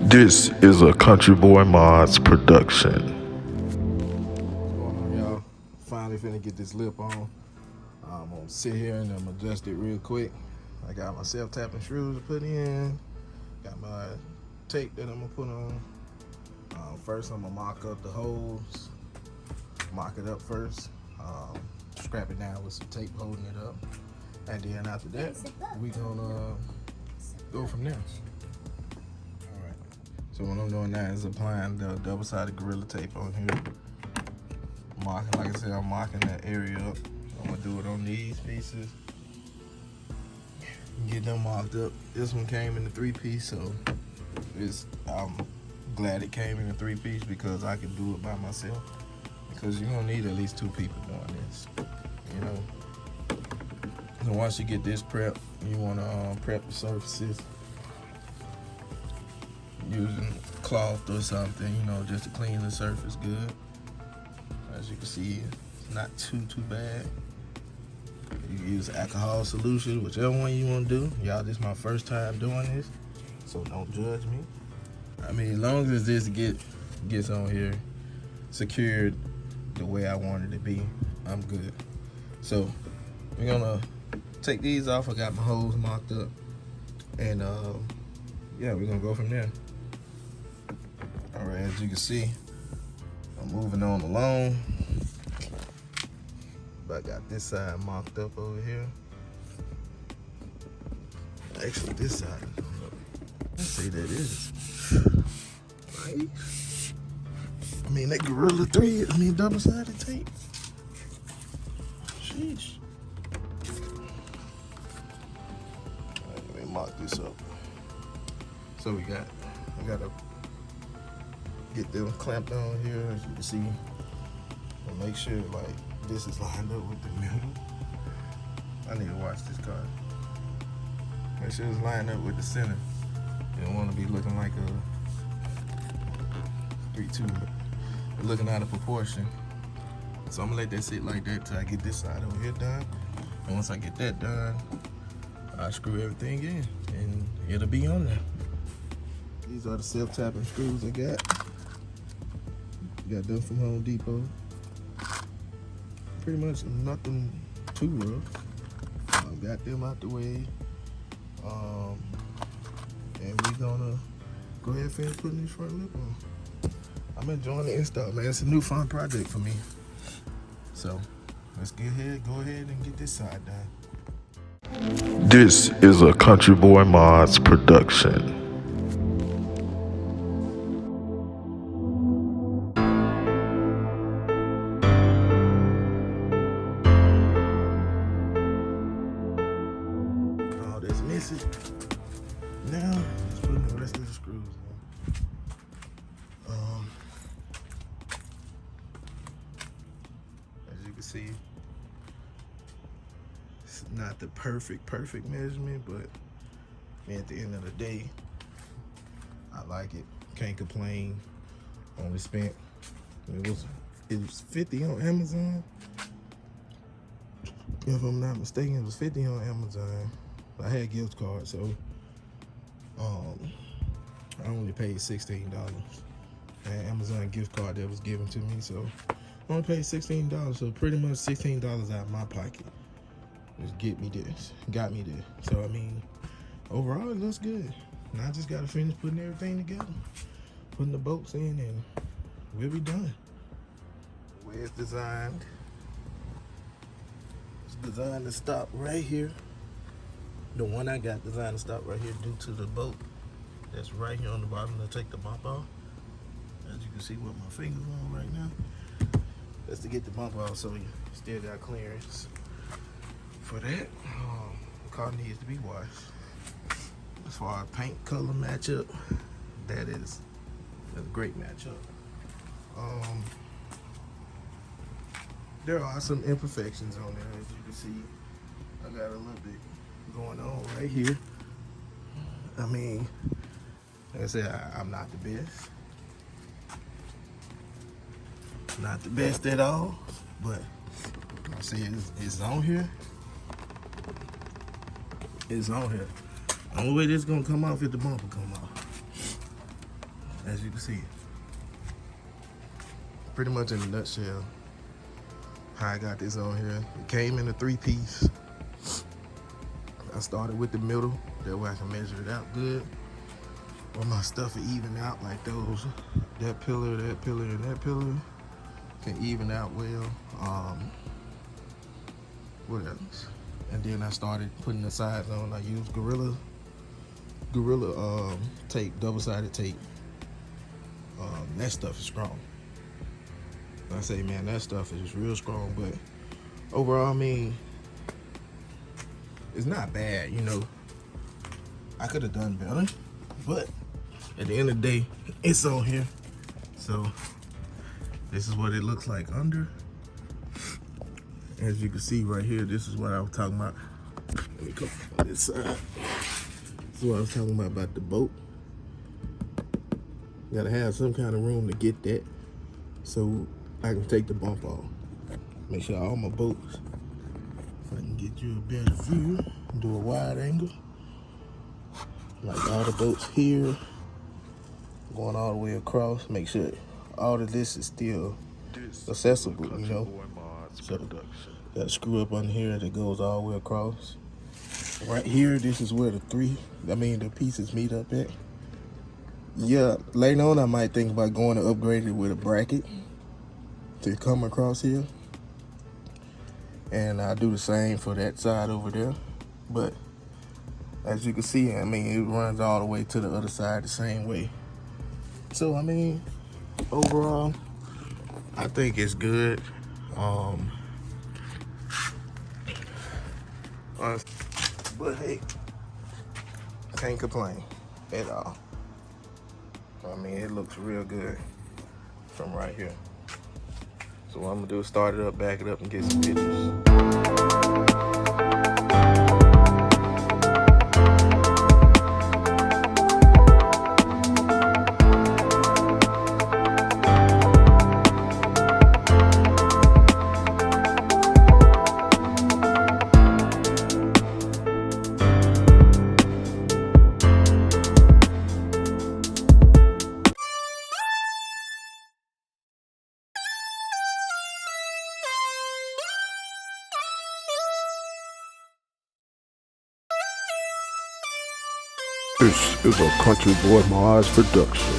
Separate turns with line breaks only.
This is a Country Boy Mods production.
What's going on, y'all? Finally finna get this lip on. I'm gonna sit here and I'm gonna adjust it real quick. I got my self-tapping screws to put in. Got my tape that I'm gonna put on. First, I'm gonna mock up the holes. Mock it up first. Scrap it down with some tape holding it up. And then after that, we gonna go from there. So what I'm doing now is applying the double-sided Gorilla Tape on here. Marking, like I said, I'm marking that area up. I'm gonna do it on these pieces. Get them marked up. This one came in a 3-piece, so I'm glad it came in a 3-piece because I can do it by myself. Because you're gonna need at least 2 people doing this, you know. So once you get this prepped, you wanna prep the surfaces using cloth or something, you know, just to clean the surface good. As you can see, it's not too bad. You can use alcohol solution, whichever one you want to do. Y'all, this is my first time doing this, so don't judge me. I mean, as long as this gets on here secured the way I want it to be, I'm good. So we're gonna take these off. I got my holes marked up, and yeah, we're gonna go from there. All right, as you can see, I'm moving on along. But I got this side marked up over here. Actually, this side is on up. Let's say that is. Right? I mean, that Gorilla 3, double-sided tape. Sheesh. All right, let me mark this up. So I gotta get them clamped on here, as you can see, and make sure like this is lined up with the middle. I need to watch this card. Make sure it's lined up with the center. You don't want to be looking like a 3-2, looking out of proportion. So I'm gonna let that sit like that till I get this side over here done. And once I get that done, I screw everything in, and it'll be on there. These are the self-tapping screws I got. Got them from Home Depot. Pretty much nothing too rough. Got them out the way. And we're gonna go ahead and finish putting this front lip on. I'm enjoying the install, man. It's a new fun project for me. So let's go ahead and get this side done.
This is a Country Boy Mods production.
Now, let's put in the rest of the screws. As you can see, it's not the perfect measurement, but man, at the end of the day, I like it. Can't complain. Only spent, it was 50 on Amazon. If I'm not mistaken, it was 50 on Amazon. I had gift cards, so I only paid $16. I had Amazon gift card that was given to me, so I only paid $16. So pretty much $16 out of my pocket just got me there. So I mean, overall it looks good. Now I just gotta finish putting everything together, putting the bolts in, and we'll be done. The way it's designed to stop right here. The one I got designed to stop right here due to the bolt that's right here on the bottom to take the bump off. As you can see with my fingers on right now. That's to get the bump off, so you still got clearance for that. The car needs to be washed. As far as paint color matchup, that's a great matchup. There are some imperfections on there, as you can see. I got a little bit going on right here. I mean, like I said, I'm not the best. Not the best at all, but I see it's on here. It's on here. The only way this is gonna come off is the bumper come off. as you can see. Pretty much in a nutshell, how I got this on here. It came in a 3-piece. I started with the middle, that way I can measure it out good. All my stuff will even out like those. That pillar, and that pillar can even out well. What else? And then I started putting the sides on. I used Gorilla tape, double-sided tape. That stuff is strong. I say, man, that stuff is real strong, but overall, I mean, it's not bad, you know. I could have done better, but at the end of the day, it's on here. So this is what it looks like under. As you can see right here, this is what I was talking about. Let me come on this side. This is what I was talking about the boat. You gotta have some kind of room to get that, so I can take the bump off. Make sure all my boats, if I can get you a better view, do a wide angle. Like all the boats here, going all the way across, make sure all of this is still accessible, you know. So got a screw up on here that goes all the way across. Right here, this is where the pieces meet up at. Yeah, later on I might think about going to upgrade it with a bracket to come across here. And I'll do the same for that side over there. But as you can see, I mean, it runs all the way to the other side the same way. So, I mean, overall, I think it's good. But hey, can't complain at all. I mean, it looks real good from right here. So what I'm gonna do is start it up, back it up, and get some pictures.
This is a Country Boy Mars production.